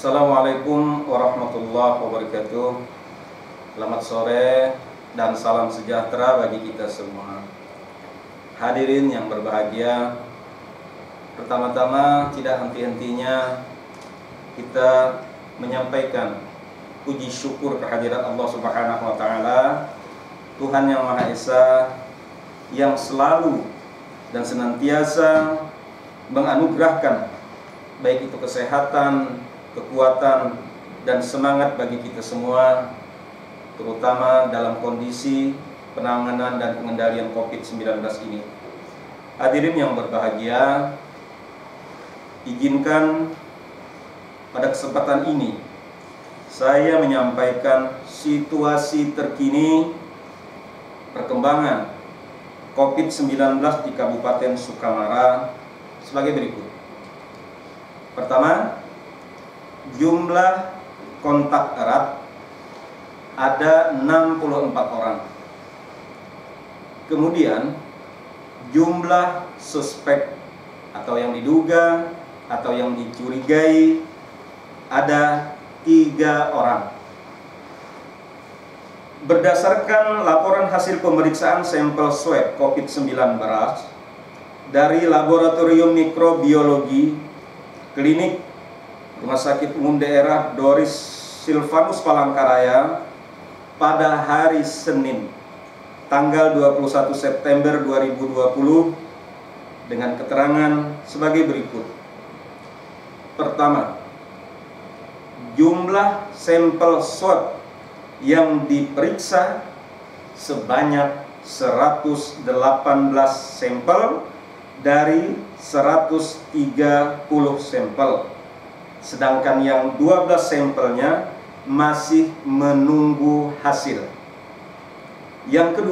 Assalamualaikum warahmatullahi wabarakatuh. Selamat sore dan salam sejahtera bagi kita semua. Hadirin yang berbahagia, pertama-tama tidak henti-hentinya kita menyampaikan puji syukur kehadirat Allah Subhanahu wa taala, Tuhan yang Maha Esa, yang selalu dan senantiasa menganugerahkan baik itu kesehatan, kekuatan, dan semangat bagi kita semua, terutama dalam kondisi penanganan dan pengendalian COVID-19 ini. Hadirin yang berbahagia, izinkan pada kesempatan ini saya menyampaikan situasi terkini perkembangan COVID-19 di Kabupaten Sukamara sebagai berikut. Pertama, jumlah kontak erat ada 64 orang. Kemudian jumlah suspek atau yang diduga atau yang dicurigai ada 3 orang. Berdasarkan laporan hasil pemeriksaan sampel swab COVID-19 dari Laboratorium Mikrobiologi Klinik Rumah Sakit Umum Daerah Doris Silvanus Palangkaraya pada hari Senin tanggal 21 September 2020 dengan keterangan sebagai berikut. Pertama, jumlah sampel swab yang diperiksa sebanyak 118 sampel dari 130 sampel. Sedangkan yang 12 sampelnya masih menunggu hasil. Yang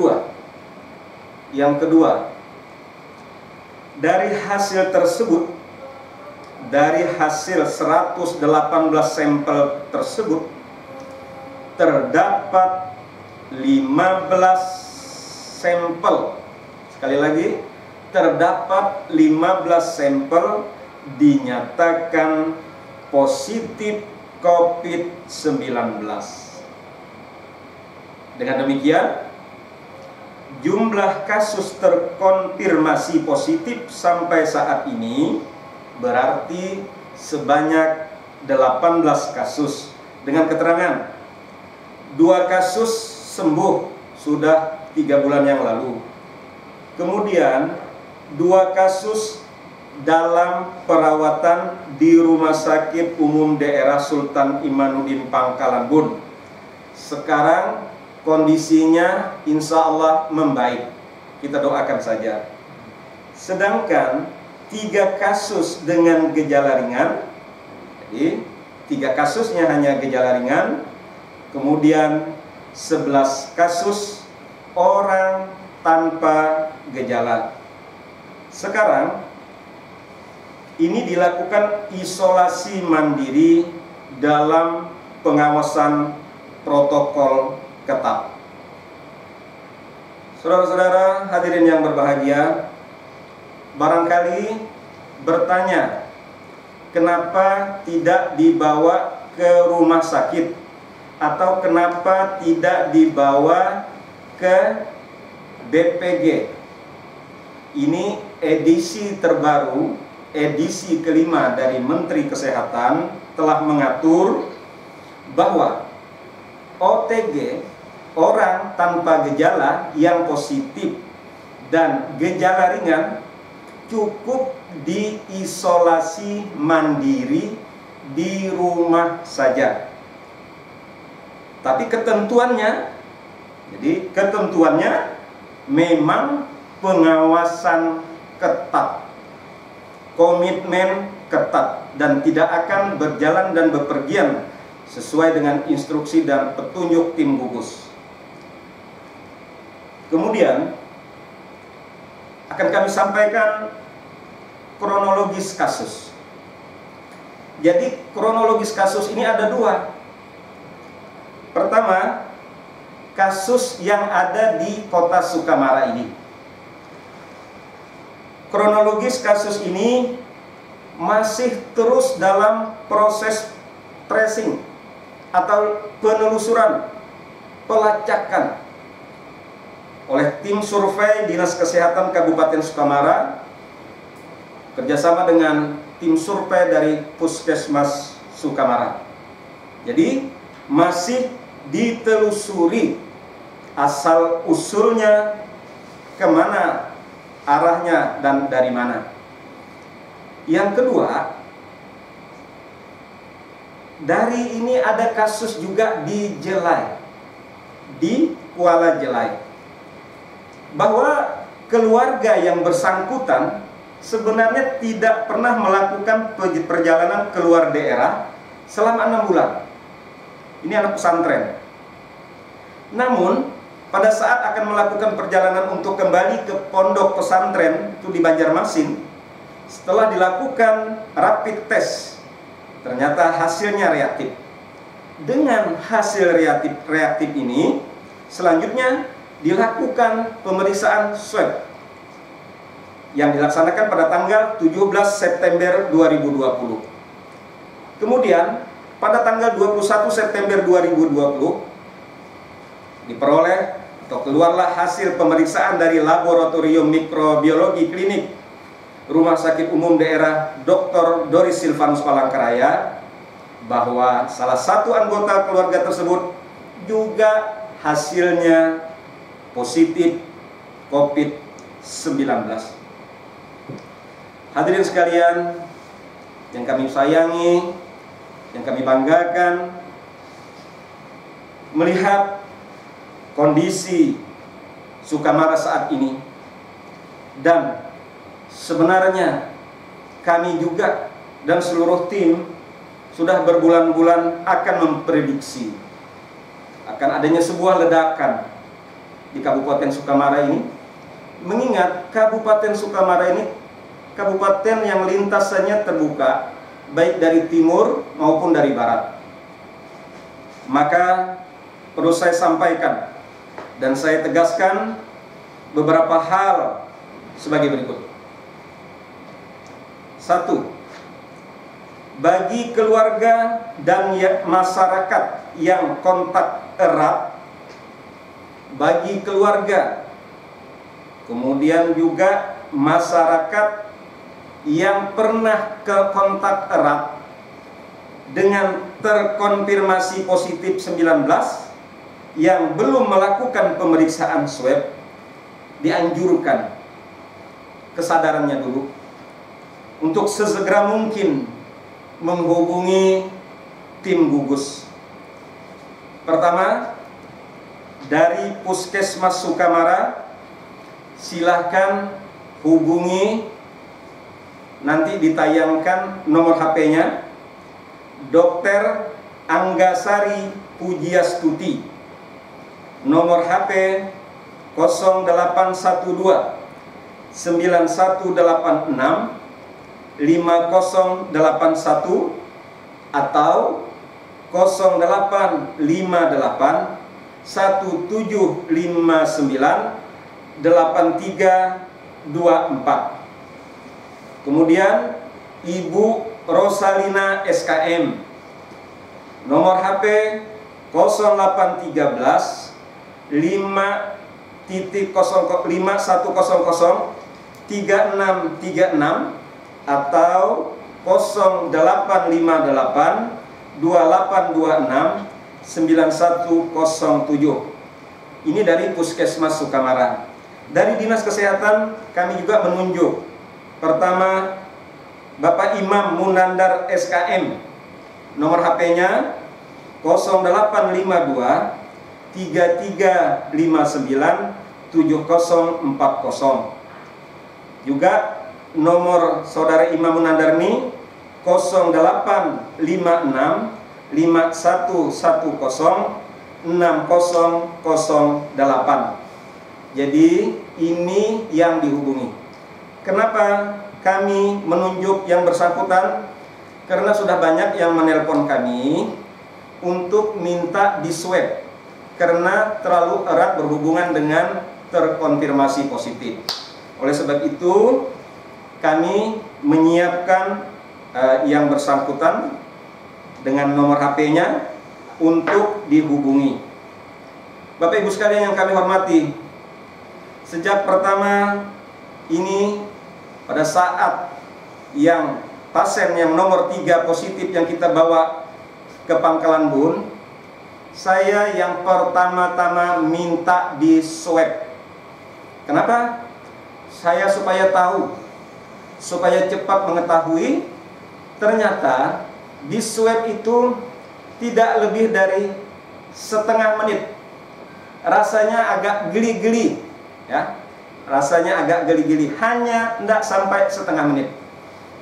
kedua, dari hasil tersebut, dari hasil 118 sampel tersebut, terdapat 15 sampel. Sekali lagi, terdapat 15 sampel dinyatakan positif COVID-19. Dengan demikian, jumlah kasus terkonfirmasi positif sampai saat ini berarti sebanyak 18 kasus. Dengan keterangan, 2 kasus sembuh sudah 3 bulan yang lalu. Kemudian 2 kasus dalam perawatan di Rumah Sakit Umum Daerah Sultan Imanuddin Pangkalan Bun. Sekarang kondisinya insya Allah membaik. Kita doakan saja. Sedangkan 3 kasus dengan gejala ringan, jadi 3 kasusnya hanya gejala ringan. Kemudian 11 kasus orang tanpa gejala. Sekarang ini dilakukan isolasi mandiri dalam pengawasan protokol ketat. Saudara-saudara hadirin yang berbahagia, barangkali bertanya, kenapa tidak dibawa ke rumah sakit atau kenapa tidak dibawa ke BPG? Ini edisi terbaru, edisi kelima dari Menteri Kesehatan telah mengatur bahwa OTG, orang tanpa gejala yang positif dan gejala ringan, cukup diisolasi mandiri di rumah saja. Tapi ketentuannya, memang pengawasan ketat, komitmen ketat, dan tidak akan berjalan dan bepergian sesuai dengan instruksi dan petunjuk tim gugus. Kemudian akan kami sampaikan kronologis kasus. Jadi kronologis kasus ini ada 2. Pertama, kasus yang ada di kota Sukamara ini. Kronologis kasus ini masih terus dalam proses tracing atau penelusuran, pelacakan oleh tim survei Dinas Kesehatan Kabupaten Sukamara kerjasama dengan tim survei dari Puskesmas Sukamara. Jadi masih ditelusuri asal usulnya, kemana arahnya dan dari mana. Yang kedua, dari ini ada kasus juga di Jelai, di Kuala Jelai, bahwa keluarga yang bersangkutan sebenarnya tidak pernah melakukan perjalanan keluar daerah selama 6 bulan. Ini anak pesantren. Namun pada saat akan melakukan perjalanan untuk kembali ke pondok pesantren itu di Banjarmasin, setelah dilakukan rapid test, ternyata hasilnya reaktif. Dengan hasil reaktif ini, selanjutnya dilakukan pemeriksaan swab yang dilaksanakan pada tanggal 17 September 2020. Kemudian pada tanggal 21 September 2020 diperoleh atau keluarlah hasil pemeriksaan dari Laboratorium Mikrobiologi Klinik Rumah Sakit Umum Daerah Dr. Doris Silvanus Palangkaraya, bahwa salah satu anggota keluarga tersebut juga hasilnya positif COVID-19. Hadirin sekalian yang kami sayangi, yang kami banggakan, melihat kondisi Sukamara saat ini, dan sebenarnya kami juga dan seluruh tim sudah berbulan-bulan akan memprediksi akan adanya sebuah ledakan di Kabupaten Sukamara ini, mengingat Kabupaten Sukamara ini kabupaten yang lintasannya terbuka baik dari timur maupun dari barat. Maka perlu saya sampaikan dan saya tegaskan beberapa hal sebagai berikut. 1. Bagi keluarga dan masyarakat yang kontak erat, bagi keluarga, kemudian juga masyarakat yang pernah ke kontak erat dengan terkonfirmasi positif 19 yang belum melakukan pemeriksaan swab, dianjurkan kesadarannya dulu untuk sesegera mungkin menghubungi tim gugus. Pertama, dari Puskesmas Sukamara, silahkan hubungi, nanti ditayangkan nomor HP-nya, Dr. Anggasari Pujiastuti, nomor HP 0812 9186 5081 atau 0858 1759 8324. Kemudian Ibu Rosalina SKM, nomor HP 0813 5.0100 3636 atau 0858 2826 9107. Ini dari Puskesmas Sukamara. Dari Dinas Kesehatan kami juga menunjuk, pertama, Bapak Imam Munandar SKM, nomor HP-nya 0852 3359 7040. Juga nomor saudara Imam Munandar ini 0856 5110 6008. Jadi ini yang dihubungi. Kenapa kami menunjuk yang bersangkutan? Karena sudah banyak yang menelpon kami untuk minta diswab karena terlalu erat berhubungan dengan terkonfirmasi positif. Oleh sebab itu kami menyiapkan yang bersangkutan dengan nomor HP-nya untuk dihubungi. Bapak Ibu sekalian yang kami hormati, sejak pertama ini pada saat yang pasien yang nomor 3 positif yang kita bawa ke Pangkalan Bun, saya yang pertama-tama minta di swab. Kenapa? Saya supaya tahu, supaya cepat mengetahui. Ternyata di swab itu tidak lebih dari setengah menit. Rasanya agak geli-geli, ya. Rasanya agak geli-geli, hanya tidak sampai setengah menit.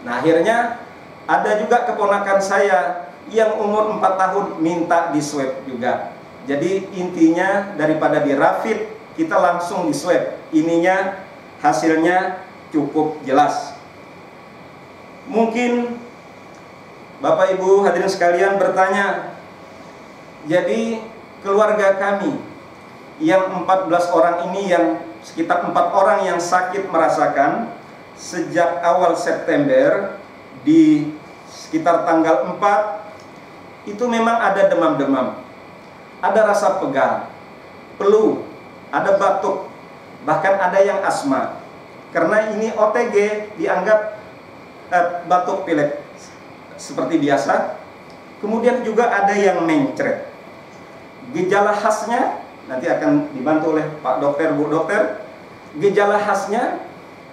Nah, akhirnya ada juga keponakan saya yang umur 4 tahun minta di swab juga. Jadi intinya daripada di rapid, kita langsung di swab. Ininya hasilnya cukup jelas. Mungkin Bapak Ibu hadirin sekalian bertanya, jadi keluarga kami yang 14 orang ini, yang sekitar 4 orang yang sakit merasakan sejak awal September, di sekitar tanggal 4 itu memang ada demam-demam, ada rasa pegal, flu, ada batuk, bahkan ada yang asma. Karena ini OTG dianggap batuk pilek seperti biasa. Kemudian juga ada yang mencret. Gejala khasnya nanti akan dibantu oleh Pak Dokter, Bu Dokter. Gejala khasnya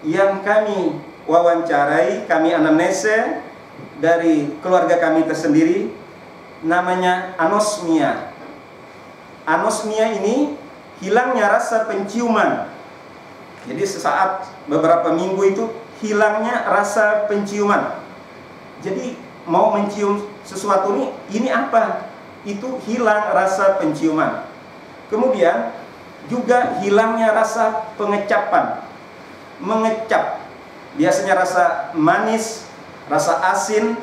yang kami wawancarai, kami anamnese dari keluarga kami tersendiri, namanya anosmia. Anosmia ini hilangnya rasa penciuman. Jadi sesaat beberapa minggu itu hilangnya rasa penciuman. Jadi mau mencium sesuatu ini apa? Itu hilang rasa penciuman. Kemudian juga hilangnya rasa pengecapan. Mengecap. Biasanya rasa manis, rasa asin,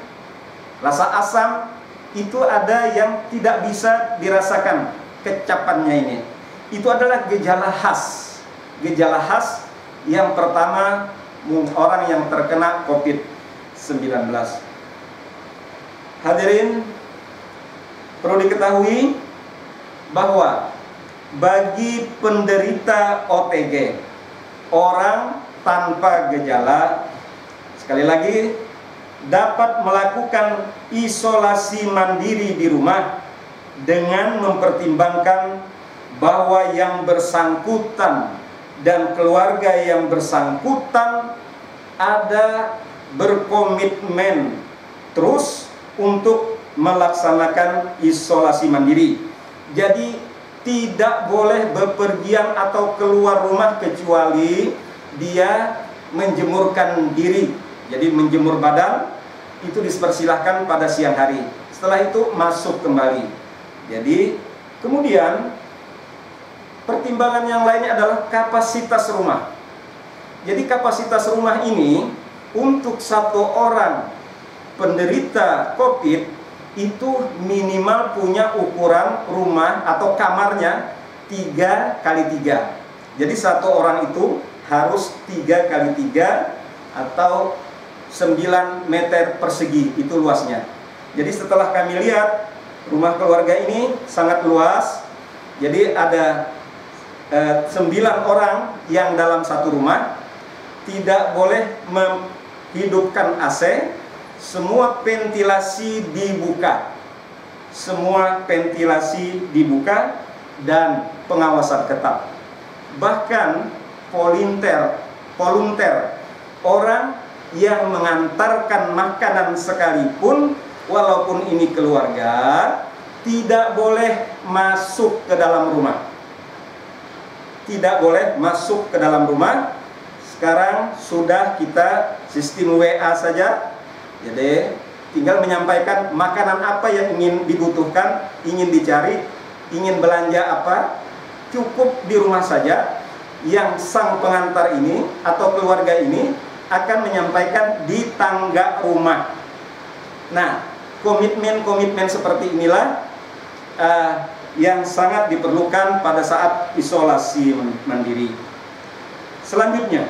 rasa asam, itu ada yang tidak bisa dirasakan kecapannya ini. Itu adalah gejala khas. Gejala khas yang pertama orang yang terkena COVID-19. Hadirin, perlu diketahui bahwa bagi penderita OTG, orang tanpa gejala, sekali lagi, dapat melakukan isolasi mandiri di rumah dengan mempertimbangkan bahwa yang bersangkutan dan keluarga yang bersangkutan ada berkomitmen terus untuk melaksanakan isolasi mandiri. Jadi tidak boleh bepergian atau keluar rumah kecuali dia menjemurkan diri. Jadi menjemur badan itu dipersilahkan pada siang hari. Setelah itu masuk kembali. Jadi kemudian pertimbangan yang lainnya adalah kapasitas rumah. Jadi kapasitas rumah ini untuk satu orang penderita COVID itu minimal punya ukuran rumah atau kamarnya 3 kali 3. Jadi satu orang itu harus 3 kali 3 atau 9 meter persegi, itu luasnya. Jadi setelah kami lihat rumah keluarga ini sangat luas. Jadi ada 9 orang yang dalam satu rumah, tidak boleh menghidupkan AC. Semua ventilasi dibuka. Semua ventilasi dibuka dan pengawasan ketat. Bahkan volunteer orang yang mengantarkan makanan sekalipun, walaupun ini keluarga, tidak boleh masuk ke dalam rumah. Tidak boleh masuk ke dalam rumah. Sekarang sudah kita sistem WA saja. Jadi tinggal menyampaikan makanan apa yang ingin dibutuhkan, ingin dicari, ingin belanja apa, cukup di rumah saja. Yang sang pengantar ini atau keluarga ini akan menyampaikan di tangga rumah. Nah, komitmen-komitmen seperti inilah yang sangat diperlukan pada saat isolasi mandiri. Selanjutnya,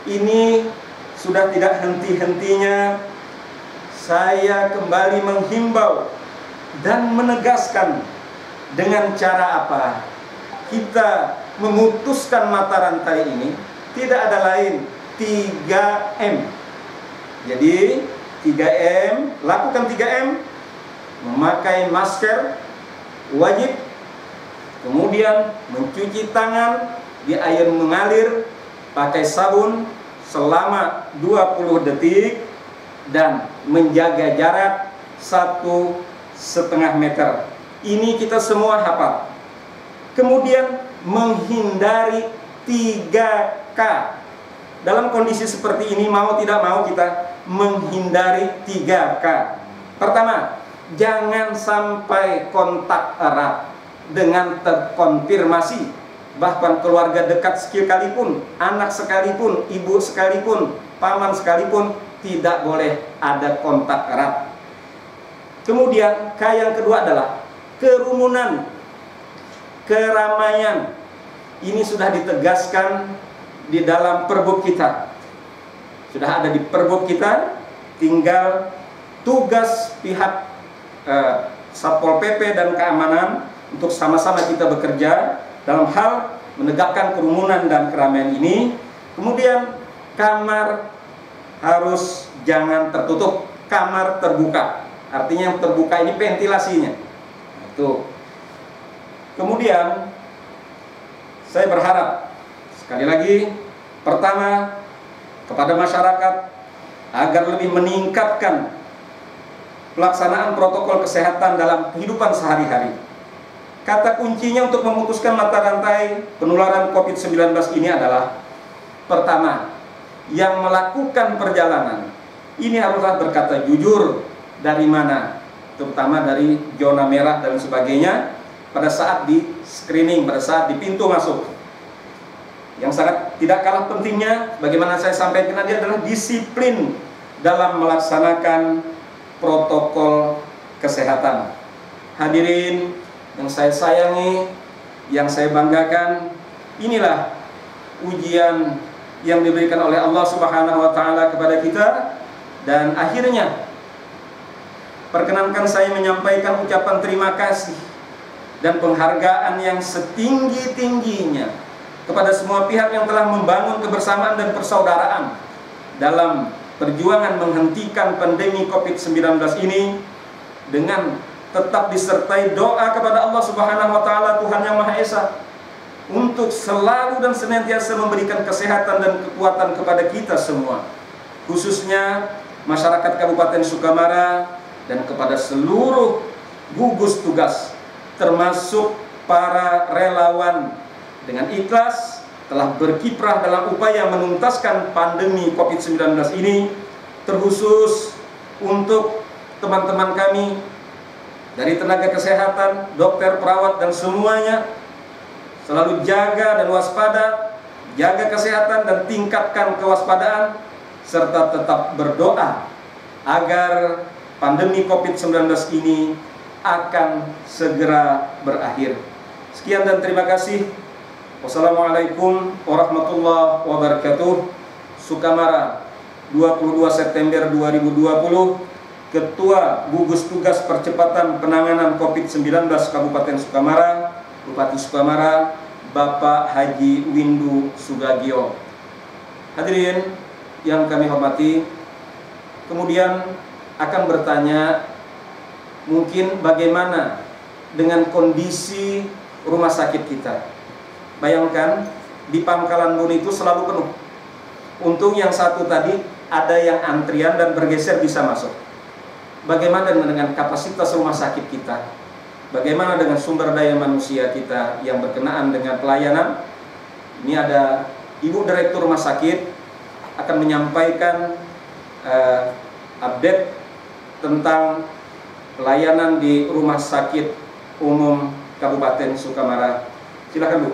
ini sudah tidak henti-hentinya saya kembali menghimbau dan menegaskan dengan cara apa kita memutuskan mata rantai ini. Tidak ada lain, 3M. Jadi 3M, lakukan 3M, memakai masker wajib, kemudian mencuci tangan di air mengalir, pakai sabun selama 20 detik, dan menjaga jarak 1,5 meter. Ini kita semua hafal. Kemudian menghindari 3K. Dalam kondisi seperti ini, mau tidak mau kita menghindari 3K. Pertama, jangan sampai kontak erat dengan terkonfirmasi. Bahkan keluarga dekat sekalipun, anak sekalipun, ibu sekalipun, paman sekalipun, tidak boleh ada kontak erat. Kemudian K yang kedua adalah kerumunan, keramaian. Ini sudah ditegaskan di dalam perbuk kita. Sudah ada di perbuk kita, tinggal tugas pihak Satpol PP dan keamanan untuk sama-sama kita bekerja dalam hal menegakkan kerumunan dan keramaian ini. Kemudian kamar harus jangan tertutup, kamar terbuka. Artinya yang terbuka ini ventilasinya. Itu. Kemudian saya berharap sekali lagi, pertama kepada masyarakat agar lebih meningkatkan pelaksanaan protokol kesehatan dalam kehidupan sehari-hari. Kata kuncinya untuk memutuskan mata rantai penularan COVID-19 ini adalah, pertama, yang melakukan perjalanan ini haruslah berkata jujur dari mana, terutama dari zona merah dan sebagainya, pada saat di screening, pada saat di pintu masuk. Yang sangat tidak kalah pentingnya, bagaimana saya sampaikan tadi, adalah disiplin dalam melaksanakan protokol kesehatan. Hadirin yang saya sayangi, yang saya banggakan, inilah ujian yang diberikan oleh Allah Subhanahu wa Ta'ala kepada kita. Dan akhirnya perkenankan saya menyampaikan ucapan terima kasih dan penghargaan yang setinggi-tingginya kepada semua pihak yang telah membangun kebersamaan dan persaudaraan dalam perjuangan menghentikan pandemi COVID-19 ini, dengan tetap disertai doa kepada Allah Subhanahu wa Ta'ala, Tuhan Yang Maha Esa, untuk selalu dan senantiasa memberikan kesehatan dan kekuatan kepada kita semua, khususnya masyarakat Kabupaten Sukamara dan kepada seluruh gugus tugas, termasuk para relawan dengan ikhlas telah berkiprah dalam upaya menuntaskan pandemi COVID-19 ini, terkhusus untuk teman-teman kami dari tenaga kesehatan, dokter, perawat, dan semuanya. Selalu jaga dan waspada, jaga kesehatan dan tingkatkan kewaspadaan, serta tetap berdoa agar pandemi COVID-19 ini akan segera berakhir. Sekian dan terima kasih. Wassalamualaikum warahmatullahi wabarakatuh. Sukamara, 22 September 2020, Ketua Gugus Tugas Percepatan Penanganan COVID-19 Kabupaten Sukamara, Bupati Sukamara, Bapak Haji Windu Subagio. Hadirin yang kami hormati, kemudian akan bertanya, mungkin bagaimana dengan kondisi rumah sakit kita. Bayangkan di Pangkalan Bun itu selalu penuh. Untung yang satu tadi ada yang antrian dan bergeser bisa masuk. Bagaimana dengan kapasitas rumah sakit kita? Bagaimana dengan sumber daya manusia kita yang berkenaan dengan pelayanan? Ini ada Ibu Direktur Rumah Sakit akan menyampaikan update tentang pelayanan di Rumah Sakit Umum Kabupaten Sukamara. Silakan, Bu.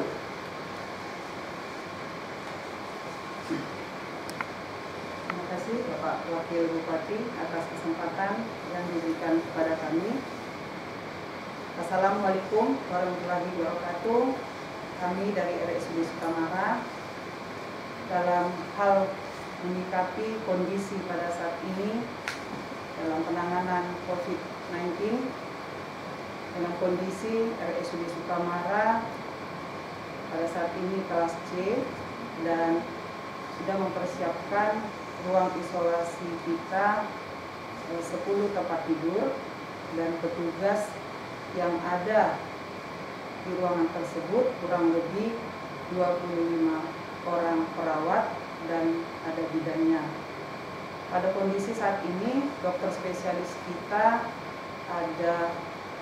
Terima kasih Bapak Wakil Bupati atas kesempatan yang diberikan kepada kami. Assalamualaikum warahmatullahi wabarakatuh. Kami dari RSUD Sukamara dalam hal menyikapi kondisi pada saat ini dalam penanganan COVID-19 dengan kondisi RSUD Sukamara pada saat ini kelas C dan sudah mempersiapkan ruang isolasi kita 10 tempat tidur, dan petugas yang ada di ruangan tersebut kurang lebih 25 orang perawat dan ada bidannya. Pada kondisi saat ini dokter spesialis kita ada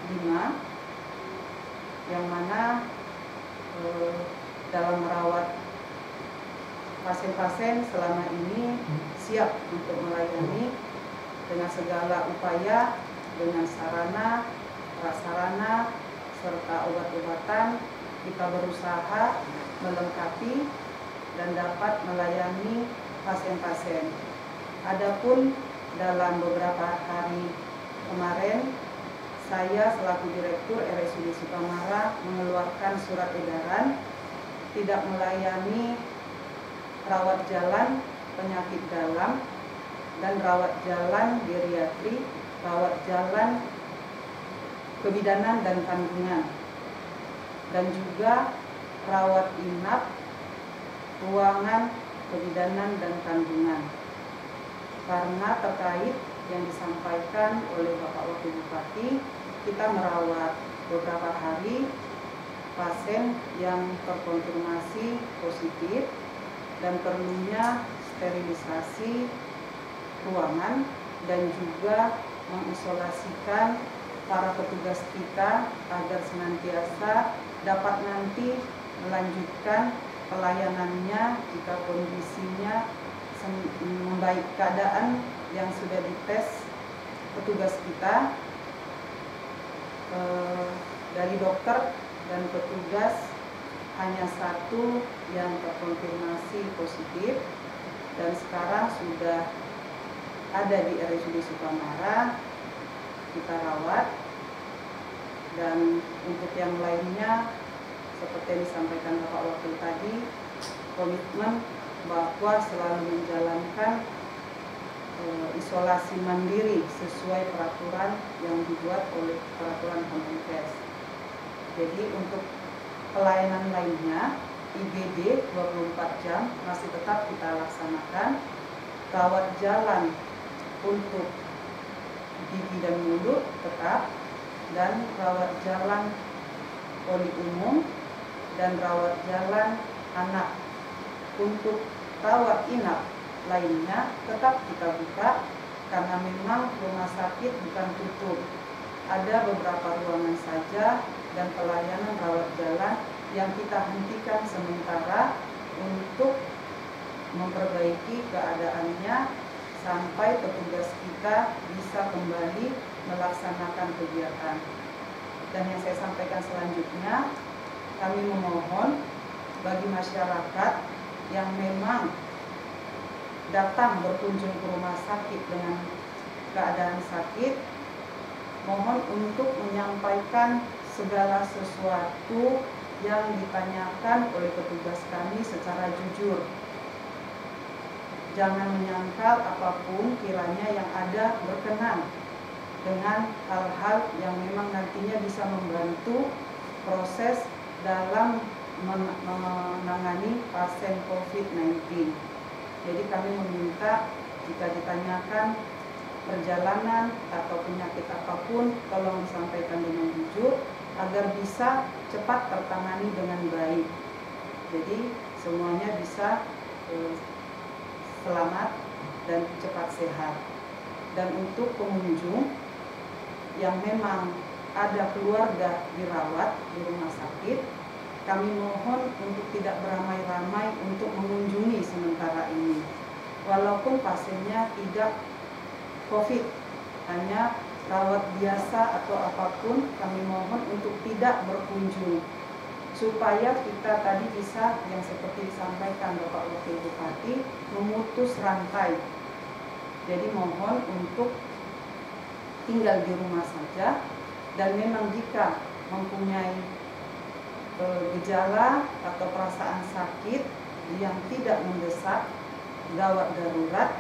5, yang mana dalam merawat pasien-pasien selama ini siap untuk melayani dengan segala upaya, dengan sarana, prasarana, serta obat-obatan. Kita berusaha melengkapi dan dapat melayani pasien-pasien. Adapun dalam beberapa hari kemarin, saya selaku Direktur RSUD Sukamara mengeluarkan surat edaran tidak melayani rawat jalan penyakit dalam dan rawat jalan geriatri, rawat jalan kebidanan dan kandungan, dan juga rawat inap ruangan kebidanan dan kandungan, karena terkait yang disampaikan oleh Bapak Wakil Bupati, kita merawat beberapa hari pasien yang terkonfirmasi positif dan perlunya sterilisasi ruangan dan juga mengisolasikan para petugas kita agar senantiasa dapat nanti melanjutkan pelayanannya jika kondisinya membaik. Keadaan yang sudah dites petugas kita dari dokter dan petugas hanya 1 yang terkonfirmasi positif dan sekarang sudah ada di RSUD Sukamara, kita rawat. Dan untuk yang lainnya seperti yang disampaikan Bapak Wakil tadi, komitmen bahwa selalu menjalankan isolasi mandiri sesuai peraturan yang dibuat oleh peraturan Kemenkes. Jadi untuk pelayanan lainnya, IGD 24 jam masih tetap kita laksanakan. Rawat jalan untuk gigi dan mulut tetap, dan rawat jalan poli umum dan rawat jalan anak. Untuk rawat inap lainnya tetap kita buka karena memang rumah sakit bukan tutup. Ada beberapa ruangan saja dan pelayanan rawat jalan yang kita hentikan sementara untuk memperbaiki keadaannya sampai petugas kita bisa kembali melaksanakan kegiatan. Dan yang saya sampaikan selanjutnya, kami memohon bagi masyarakat yang memang datang berkunjung ke rumah sakit dengan keadaan sakit, mohon untuk menyampaikan segala sesuatu yang ditanyakan oleh petugas kami secara jujur. Jangan menyangkal apapun kiranya yang ada berkenan dengan hal-hal yang memang nantinya bisa membantu proses dalam menangani pasien COVID-19. Jadi kami meminta jika ditanyakan perjalanan atau penyakit apapun, tolong disampaikan dengan jujur agar bisa cepat tertangani dengan baik. Jadi semuanya bisa selamat dan cepat sehat. Dan untuk pengunjung yang memang ada keluarga dirawat di rumah sakit, kami mohon untuk tidak beramai-ramai untuk mengunjungi sementara ini. Walaupun pasiennya tidak COVID, hanya rawat biasa atau apapun, kami mohon untuk tidak berkunjung. Supaya kita tadi bisa, yang seperti disampaikan Bapak Wakil Bupati, memutus rantai. Jadi mohon untuk tinggal di rumah saja, dan memang jika mempunyai gejala atau perasaan sakit yang tidak mendesak, gawat darurat,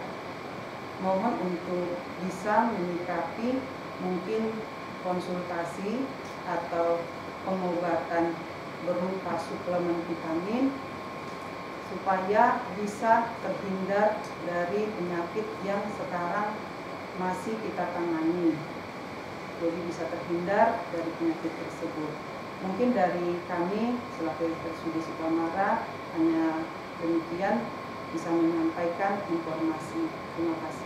mohon untuk bisa menyikapi mungkin konsultasi atau pengobatan berupa suplemen vitamin supaya bisa terhindar dari penyakit yang sekarang masih kita tangani. Jadi bisa terhindar dari penyakit tersebut. Mungkin dari kami selaku RSUD Sukamara hanya demikian bisa menyampaikan informasi. Terima kasih.